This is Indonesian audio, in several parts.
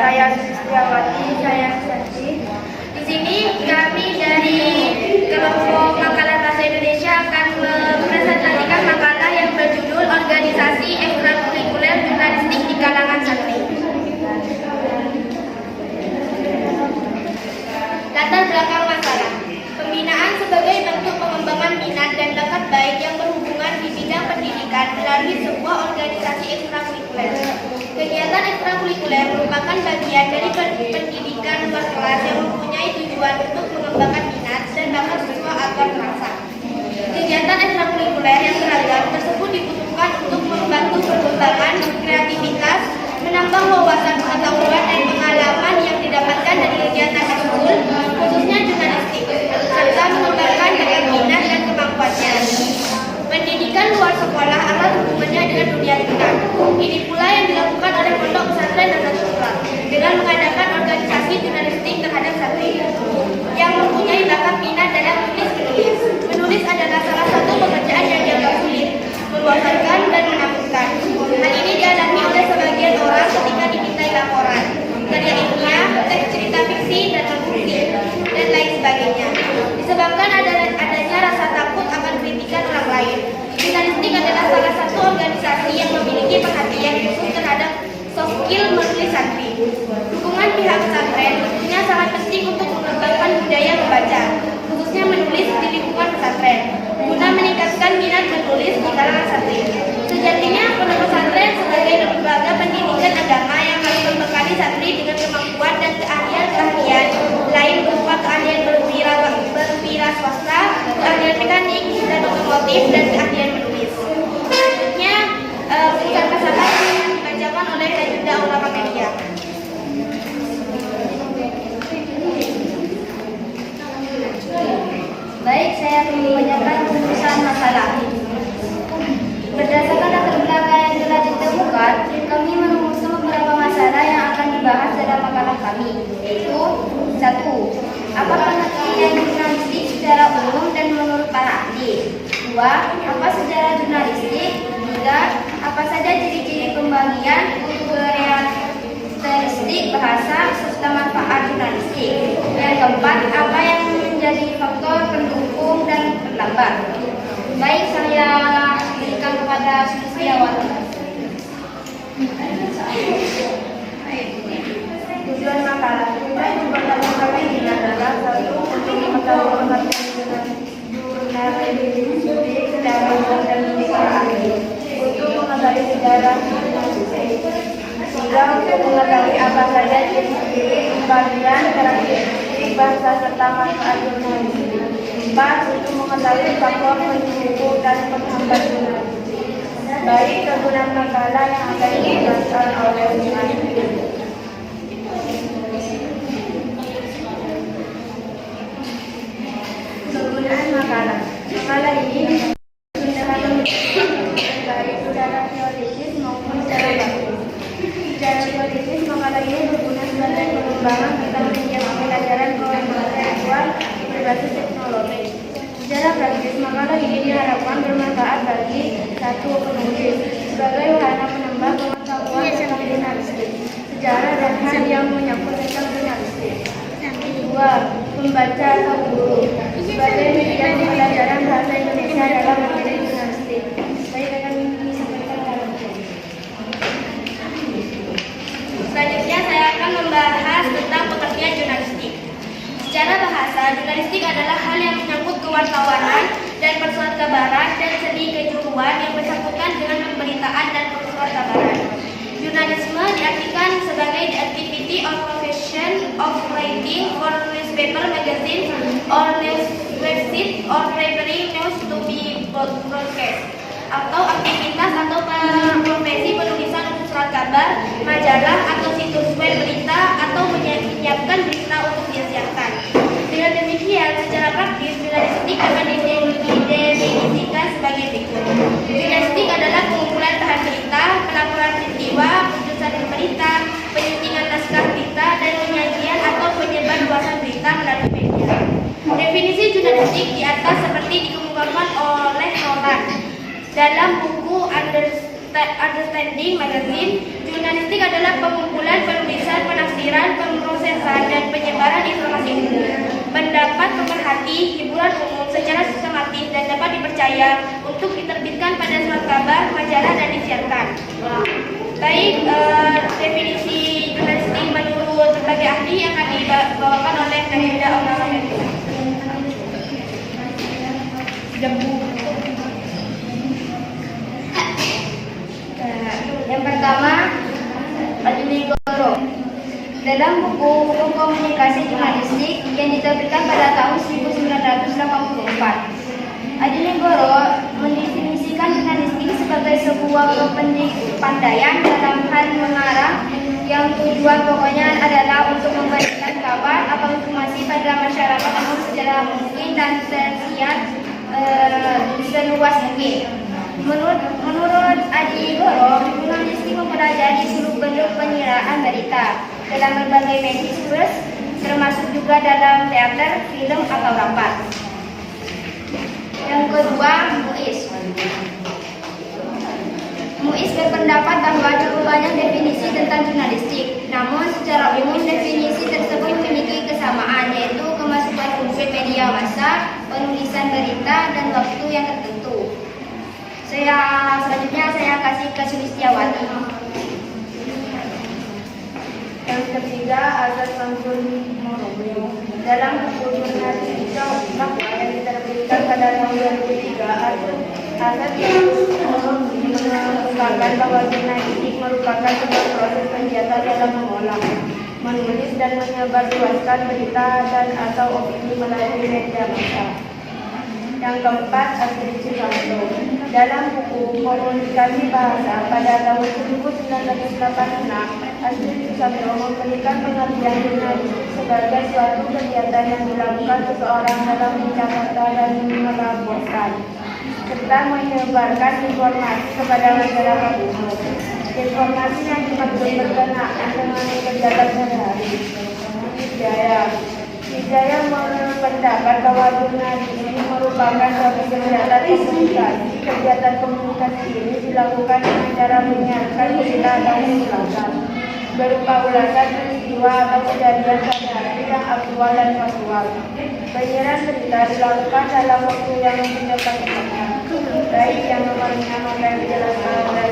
Saya Siswati, saya Santi. Di sini kami dari kelompok makalah bahasa Indonesia akan mempresentasikan makalah yang berjudul Organisasi Ekstrakurikuler Jurnalistik di Kalangan Santri. Latar belakang masalah. Pembinaan sebagai bentuk pengembangan minat dan bakat baik yang berhubungan di bidang pendidikan melalui sebuah organisasi ekstrakurikuler. Kegiatan ekstrakurikuler merupakan bagian dari pendidikan luar kelas yang mempunyai tujuan untuk mengembangkan minat dan bakat siswa agar terasa. Kegiatan ekstrakurikuler yang beragam tersebut dibutuhkan untuk membantu perkembangan kreativitas, menambah wawasan pengetahuan dan pengalaman yang didapatkan dari kegiatan ekskul, khususnya jurnalistik, serta mengembangkan bakat minat dan kemampuannya. Pendidikan luar sekolah erat hubungannya dengan dunia kita. Ini pula yang dilakukan oleh Pondok Pesantren Nahdlatul Ulama dengan mengadakan organisasi jurnalistik terhadap santri yang mempunyai bakat minat dalam menulis. Menulis adalah salah satu pekerjaan yang dianggap sulit, membosankan dan menakutkan. Hal ini dialami oleh sebagian orang ketika dimintai laporan, karya ilmiah, teks cerita fiksi dan non-fiksi, dan lain sebagainya. Disebabkan adanya rasa takut akan kritikan orang lain. Jurnalistik adalah salah satu organisasi yang memiliki perhatian khusus terhadap soft skill menulis santri. Dukungan pihak pesantren tentunya sangat penting untuk mengembangkan budaya membaca, khususnya menulis di lingkungan pesantren, guna meningkatkan minat menulis di kalangan santri. Sejatinya, pondok pesantren sebagai lembaga pendidikan agama yang harus membekali santri dengan kemampuan dan keahlian lain berupa keahlian berwira swasta, keahlian mekanik dan otomotif, dan keahlian menulis. Selanjutnya, putusan masalah yang dibacakan oleh Rajunda Ulama Media. Baik, saya akan membacakan putusan masalah. Berdasarkan latar belakang yang telah ditemukan, kami merumuskan beberapa masalah yang akan dibahas dalam makalah kami, yaitu 1. Apa pengertian jurnalistik secara umum dan menurut para ahli? 2. Apa sejarah jurnalistik? 3. Apa saja ciri-ciri pembagian, karakteristik bahasa, serta manfaat jurnalistik? Yang keempat, apa yang menjadi faktor pendukung dan penambah? Baik, saya berikan kepada Siswati. Tujuan makalah kita pertama kali ini adalah 1. Untuk mengetahui pengertian jurnalistik secara umum dan menurut para ahli. Untuk mengetahui sejarah jurnalistik. 3. Untuk mengetahui apa saja ciri-ciri pembagian, karakteristik bahasa serta manfaat jurnalistik. 4. Untuk mengetahui faktor pendukung dan penghambat jurnalistik. Baik, kegunaan makalah yang akan dijelaskan oleh jurnalistik. Kegunaan makalah. Makalah ini baik secara teoritis maupun secara praktis. Secara teoritis, makalah ini berguna sebagai pengembangan tentang media pembelajaran pengetahuan berbasis teknologi. Secara praktis, makalah ini diharapkan bermanfaat bagi 1. Penulis sebagai wahana penambah pengetahuan tentang jurnalistik, sejarah dan hal yang menyangkut tentang jurnalistik. 2. Pembaca atau guru sebagai media pembelajaran bahasa Indonesia dalam materi jurnalistik. Baik, akan disampaikan dalam Selanjutnya, saya akan membahas tentang pengertian jurnalistik. Secara bahasa, jurnalistik adalah hal yang menyangkut kewartawanan dan persuat kabaran dan seni kejuruan yang bersangkutan dengan pemberitaan dan persuat kabaran. Jurnalisme diartikan sebagai the activity or profession of writing for newspaper, magazine, or news website or preparing news to be broadcast, atau aktivitas atau profesi penulisan untuk surat kabar, majalah atau situs web berita, atau menyiapkan berita untuk disiarkan. Dengan demikian, secara praktis, jurnalistik dapat didefinisikan sebagai berikut. Jurnalistik adalah pengumpulan bahan berita, pelaporan peristiwa, putusan berita, penyuntingan naskah berita, dan penyajian atau penyebar luasan berita melalui media. Definisi jurnalistik di atas seperti dikemukakan oleh Nolan dalam buku Understanding Magazine. Jurnalistik adalah pengumpulan, penulisan, penafsiran, pemrosesan, dan penyebaran informasi umum, pendapat, pemerhati, hiburan umum secara sistematis dan dapat dipercaya untuk diterbitkan pada surat kabar, majalah, dan disiarkan. Baik, definisi jurnalistik menurut berbagai ahli yang akan dibawakan oleh Nahida Aurora. Yang pertama, Adinegoro. Dalam buku komunikasi jurnalistik yang diterbitkan pada tahun 1984, Adinegoro mendefinisikan jurnalistik sebagai sebuah kepandaian dalam hal mengarang yang tujuan pokoknya adalah untuk memberikan kabar atau informasi pada masyarakat umum secara mungkin dan tersiar seluas mungkin. Menurut Adinegoro, jurnalistik mempelajari seluruh bentuk penyiraan berita dalam berbagai media, termasuk juga dalam teater, film, atau rapat. Yang kedua, Muiz berpendapat bahwa cukup banyak definisi tentang jurnalistik. Namun, secara umum definisi tersebut memiliki kesamaan, yaitu kemasukan unsur media massa, penulisan berita, dan waktu yang tertentu. Selanjutnya saya kasih ke Sulistiawati. Yang ketiga, Azad Samsul Morobe. Dalam buku jurnalistika Bahwa yang diterbitkan pada tahun 2003, Azad mengungkapkan bahwa jurnalistik merupakan sebuah proses kegiatan dalam mengolah, menulis, dan menyebarluaskan berita dan atau opini melalui media massa. Yang keempat, Astrid Susanto. Dalam buku Komunikasi Bahasa pada tahun 1986, Astrid Susanto memberikan pengertian jurnalistik sebagai suatu kegiatan yang dilakukan seseorang dalam mencatat dan melaporkan, serta menyebarkan informasi kepada masyarakat umum. Informasi yang dimaksud berkenaan dengan kegiatan sehari-hari. Hidayah berpendapat bahwa jurnalistik merupakan suatu kegiatan komunikasi. Kegiatan komunikasi ini dilakukan dengan cara menyiarkan berita atau ulasan, berupa ulasan peristiwa atau kejadian sehari-hari yang aktual dan faktual. Penyiaran berita dilakukan dalam waktu yang singkat-singkatnya. Baik, yang nomornya akan dijelaskan oleh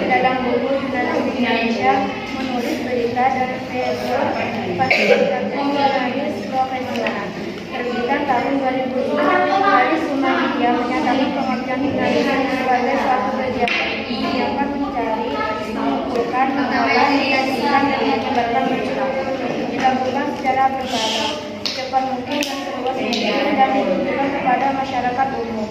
dalam buku Jurnalistik Indonesia menulis berita dan video jurnalis profesional terbitan tahun 2005. Jurnalis Suma Media menyatakan pengertian jurnalistik sebagai suatu kegiatan yang akan mencari, mengumpulkan, mengolah, menyajikan, dan menyebarkan berita. Dilakukan secara berkala, secepat mungkin dan seluas mungkin, dan ditujukan kepada masyarakat umum.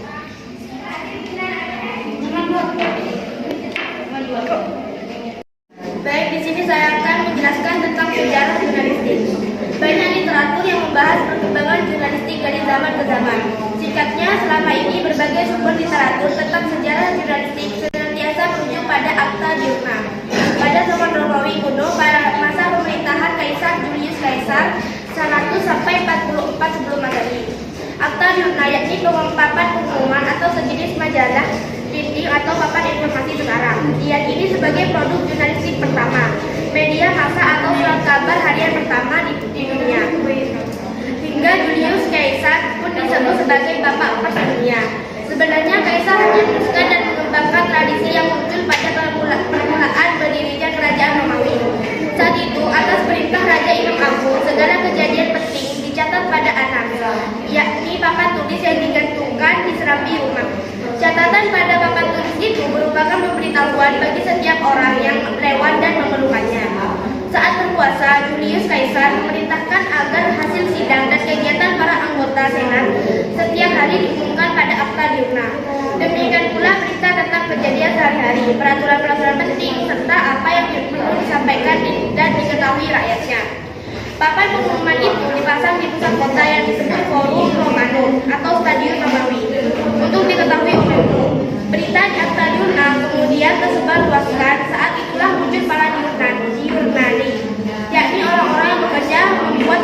Baik, di sini saya akan menjelaskan tentang sejarah jurnalistik. Banyak literatur yang membahas perkembangan jurnalistik dari zaman ke zaman. Singkatnya, selama ini berbagai sumber literatur tentang sejarah jurnalistik senantiasa merujuk pada Akta Diurna. Pada zaman Romawi kuno, pada masa pemerintahan Kaisar Julius Caesar 100 sampai 44 sebelum Masehi. Akta Diurna yakni papan pengumuman atau sejenis majalah printing atau papan informasi sekarang. Diyakini sebagai produk jurnalistik pertama, media massa atau surat kabar harian pertama di dunia. Hingga Julius Caesar pun disebut sebagai bapak pers dunia. Sebenarnya Caesar hanya meneruskan dan mengembangkan tradisi yang muncul pada permulaan berdirinya kerajaan Romawi. Saat itu, atas perintah Raja Imam Agung, segala kejadian penting dicatat pada anak, yakni papan tulis yang digantungkan di serambi rumah. Catatan pada papan tulis itu merupakan pemberitahuan bagi setiap orang yang lewat dan memerlukannya. Saat berkuasa, Julius Caesar memerintahkan agar hasil sidang dan kegiatan para anggota senat setiap hari diumumkan pada Akta Diurna. Demikian pula berita tentang kejadian sehari-hari, peraturan-peraturan penting, serta apa yang perlu disampaikan dan diketahui rakyatnya. Papan pengumuman itu dipasang di pusat kota yang disebut Forum Romanum atau Stadion Romawi untuk diketahui oleh umum. Berita di Akta Diurna kemudian tersebar luaskan. Saat itulah muncul para jurnali, yakni orang-orang yang bekerja membuat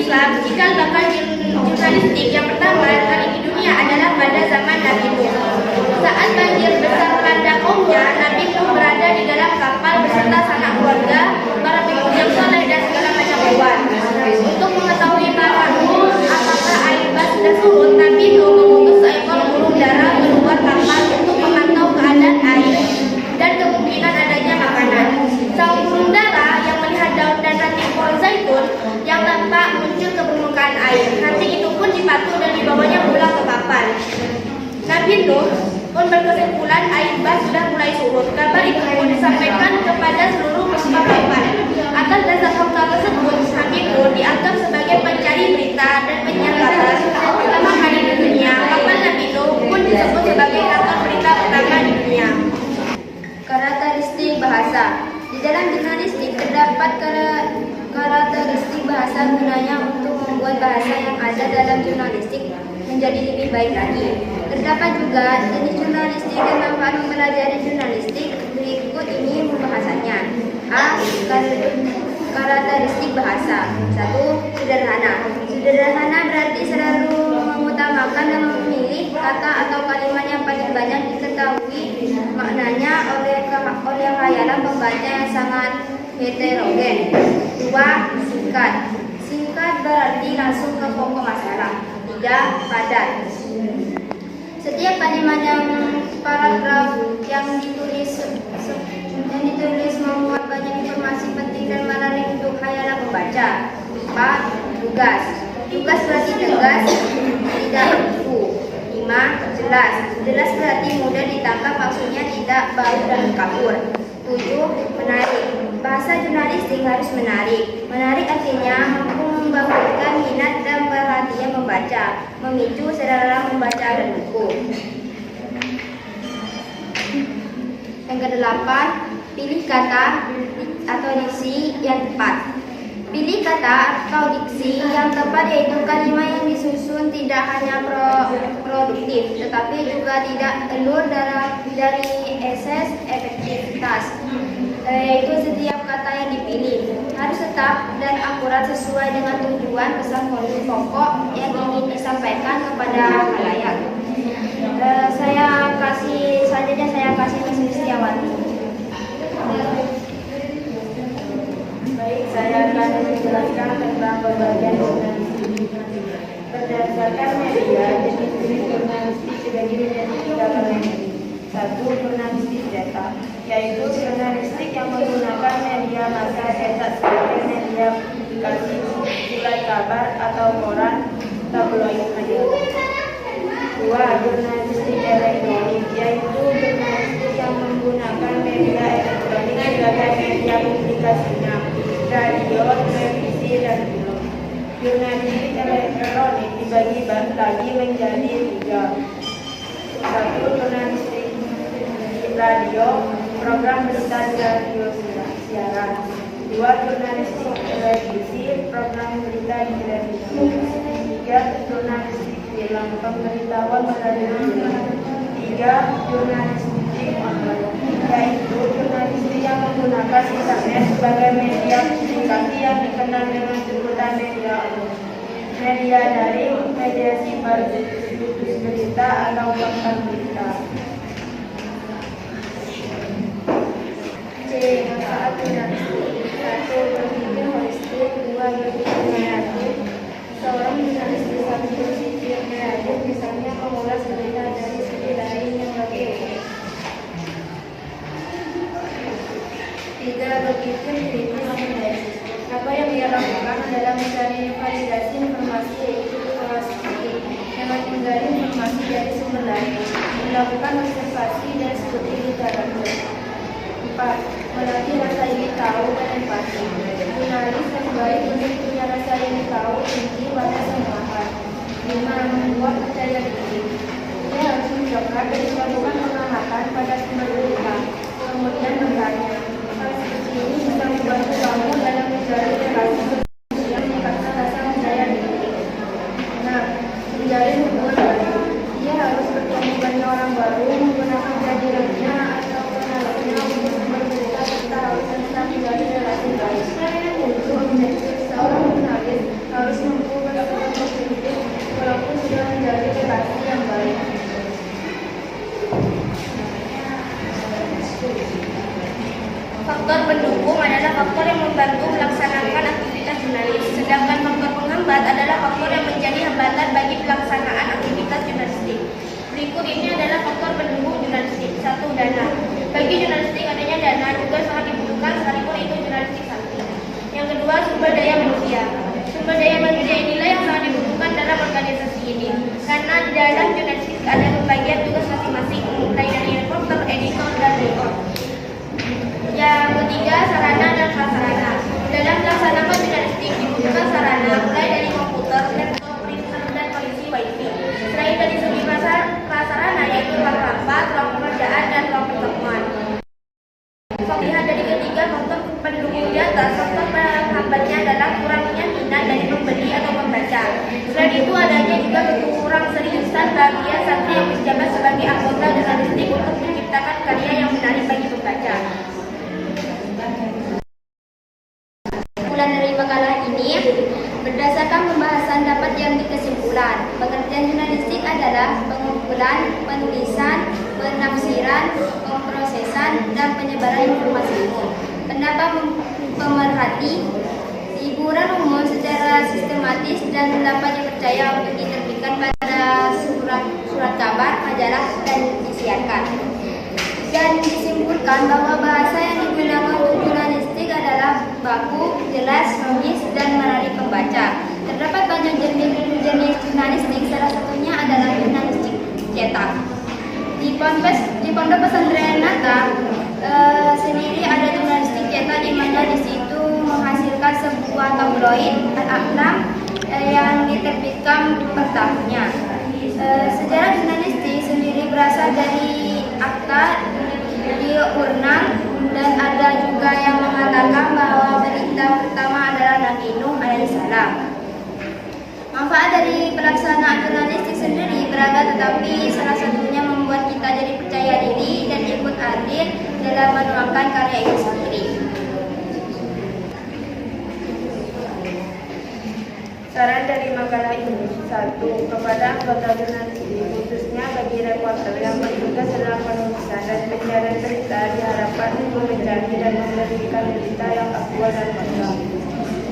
Islam, cikal bakal jurnalistik yang pertama kali di dunia adalah pada zaman Nabi Nuh. Saat banjir besar melanda kaumnya, Nabi Nuh berada di dalam kapal beserta sanak keluarga, para pemuja soleh dan segala macam hewan. Untuk mengetahui apakah air bah sudah surut, Nabi Nuh mengutus seekor burung dara keluar kapal untuk memantau keadaan air dan kemungkinan adanya makanan. Sang burung dara yang melihat daun dan ranting pohon zaitun yang tampak muncul ke permukaan air. Ranting itu pun dipatuk dan dibawanya pulang ke kapal. Nabi Nuh pun berkesimpulan air bah sudah mulai surut. Kabar itu pun disampaikan kepada seluruh penumpang kapal. Atas dasar fakta tersebut, Nabi Nuh dianggap sebagai pencari berita dan penyiar kabar pertama kali di dunia. Kapal Nabi Nuh pun disebut sebagai kantor berita pertama di dunia. Karakteristik bahasa. Di dalam jurnalistik terdapat karakteristik bahasa gunanya untuk membuat bahasa yang ada dalam jurnalistik menjadi lebih baik lagi. Terdapat juga jenis jurnalistik dan manfaat mempelajari jurnalistik. Berikut ini pembahasannya. A. Karakteristik bahasa. 1. Sederhana. Sederhana berarti selalu mengutamakan dan memilih kata atau kalimat yang paling banyak diketahui maknanya oleh khayalan pembaca yang sangat heterogen. 2. Singkat. Singkat berarti langsung ke pokok masalah. 3. Padat. Setiap kalimat yang paragraf yang ditulis memuat banyak informasi penting dan menarik untuk khayalan pembaca. 4. Tugas. Tugas berarti tegas, tidak ambigu. 5. Jelas. Jelas berarti mudah ditangkap, maksudnya tidak bau dan kabur. 7. Menarik. Bahasa jurnalistik harus menarik. Menarik artinya mampu membangkitkan minat dan perhatian membaca, memicu selera membaca buku. Yang kedelapan, pilih kata atau diksi yang tepat. Pilih kata atau diksi yang tepat yaitu kalimat yang disusun tidak hanya produktif, tetapi juga tidak elur dari asas efektivitas. Yaitu setiap kata yang dipilih harus tetap dan akurat sesuai dengan tujuan pesan pokok yang ingin disampaikan kepada khalayak. Saya kasih Miss Listiawati. Baik, saya akan menjelaskan tentang pembagian jurnalistik. Berdasarkan media, jenis jurnalistik dibagi menjadi 3 kategori. 1. Jurnalistik data, yaitu jurnalistik yang menggunakan media massa cetak sebagai media publikasi surat kabar atau koran, tabloid majalah. 2. Jurnalistik elektronik, yaitu jurnalistik yang menggunakan media elektronik sebagai media publikasinya, radio, televisi, dan film. Jurnalistik elektronik dibagi lagi menjadi 3. 1. Jurnalistik radio, program berita di radio siaran. 2. Jurnalistik televisi, program berita di televisi. 3. Jurnalistik film, pemberitahuan melalui film. 3. Jurnalistik online, yaitu jurnalistik yang menggunakan internet sebagai media publikasi yang dikenal dengan sebutan media umum, media daring, media siber, situs berita atau portal berita. C. Manfaat jurnalistik. 1. Berpikir holistik. 2. Berpikir kreatif. Seorang jurnalis bisa berpikir kreatif, misalnya mengulas berita dari segi lain yang lebih unik. 3. Berpikir kritis analisis. Apa yang ia lakukan adalah mencari validasi informasi, yaitu kronologi, dengan menggali informasi dari sumber lain, melakukan observasi dan studi literatur. 4. Melatih rasa ingin tahu dan empati. Jurnalis yang baik untuk punya rasa ingin tahu tinggi pada semua hal. 5. Membuat percaya diri. Dia harus mencoba dan melakukan pengamatan pada sumber berita, kemudian bertanya. Hal seperti ini bisa membantu kamu dalam menjalin relasi yang meningkatkan rasa percaya diri. 6. Menjalin hubungan baru. Dia harus bertemu banyak orang baru, menggunakan kehadirannya atau kenalannya untuk bercerita serta harus bisa menjalin relasi baik. Untuk objektif seorang jurnalis Sumber daya manusia inilah yang sangat dibutuhkan dalam organisasi ini. Karena di dalam jurnalistik ada pembagian tugas masing-masing, mulai dari reporter, editor, dan record. Yang ketiga, sarana dan prasarana. Dalam melaksanakan jurnalistik dibutuhkan sarana, mulai dari komputer, laptop, printer, dan kondisi wifi. Selain dari segi prasarana, yaitu ruang rapat, ruang pekerjaan, dan ruang pertemuan. Lihat dari ketiga faktor pendukung di atas, faktor penghambatnya adalah kurangnya minat dari pembeli atau pembaca. Selain itu adanya juga kurang seriusan bagian santri yang menjabat sebagai anggota jurnalistik untuk menciptakan karya yang menarik bagi pembaca. Kesimpulan dari makalah ini, berdasarkan pembahasan dapat diambil kesimpulan. Pengertian jurnalistik adalah pengumpulan, penulisan, penafsiran, pemrosesan, dan penyebaran informasi umum. Pendapat pemerhati, hiburan umum secara sistematis dan dapat dipercaya untuk diterbitkan pada surat kabar, majalah, dan disiarkan. Dan disimpulkan bahwa bahasa yang digunakan untuk jurnalistik adalah baku, jelas, logis, dan menarik pembaca. Terdapat banyak jenis jurnalistik, salah satunya adalah jurnalistik cetak. Di Pondok Pesantren Nata sendiri ada jurnalistik cetak di mana di situ menghasilkan sebuah tabloid Al-Aqlam yang diterbitkan per tahunnya. Sejarah jurnalistik sendiri berasal dari akta di Urnang, dan ada juga yang mengatakan bahwa berita pertama adalah Nabi Nuh alaihissalam. Manfaat dari pelaksanaan jurnalistik sendiri beragam, tetapi salah satunya membuat kita jadi percaya diri dan ikut andil dalam menuangkan karya itu sendiri. Saran dari makalah ini: 1. Kepada anggota jurnalistik, khususnya bagi reporter yang bertugas dalam penulisan dan pencarian berita, diharapkan mencari dan memberikan berita yang aktual dan lengkap,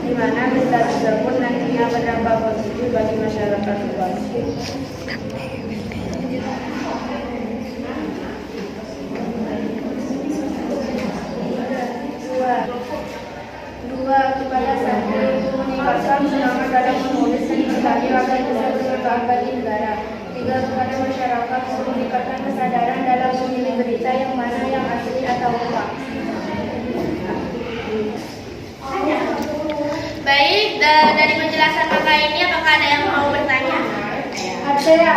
di mana berita tersebut nantinya berdampak positif bagi masyarakat luas. 2. Kepada santri meningkatkan semangat dalam menulis dan berkarya agar bisa bermanfaat bagi negara. 3. Kepada masyarakat meningkatkan kesadaran dalam memilih berita yang mana yang asli atau hoax. Baik, dari penjelasan maka ini apakah ada yang mau bertanya? Ada.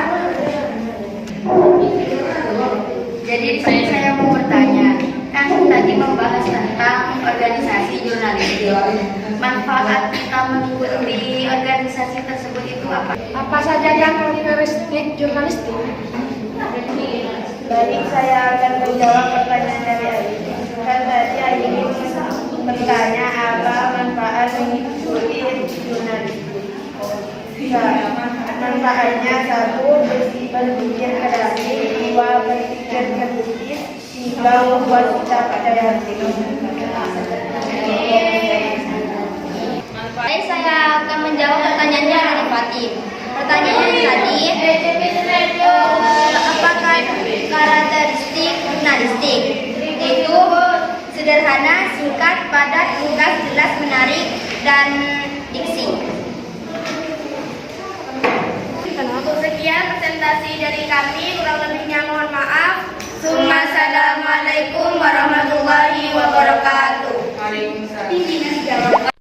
Jadi saya mau bertanya, kan tadi membahas tentang organisasi jurnalistik. Manfaat kita mengikuti organisasi tersebut itu apa? Apa saja yang karakteristik jurnalistik? Baik, saya akan menjawab pertanyaan dari Aini. Kan tadi Aini bertanya apa manfaat mengikuti jurnalistik. Manfaatnya: 1. Berpikir kreatif, 2. Berpikir kritis, 3. Membuat kita percaya hati. Baik, saya akan menjawab pertanyaannya dari Fatih. Pertanyaannya tadi, apakah karakteristik jurnalistik? Yaitu sederhana, singkat, padat, ringkas, jelas, menarik, dan diksi. Sekian presentasi dari kami, kurang lebihnya mohon maaf. Assalamualaikum warahmatullahi wabarakatuh. Waalaikumsalam.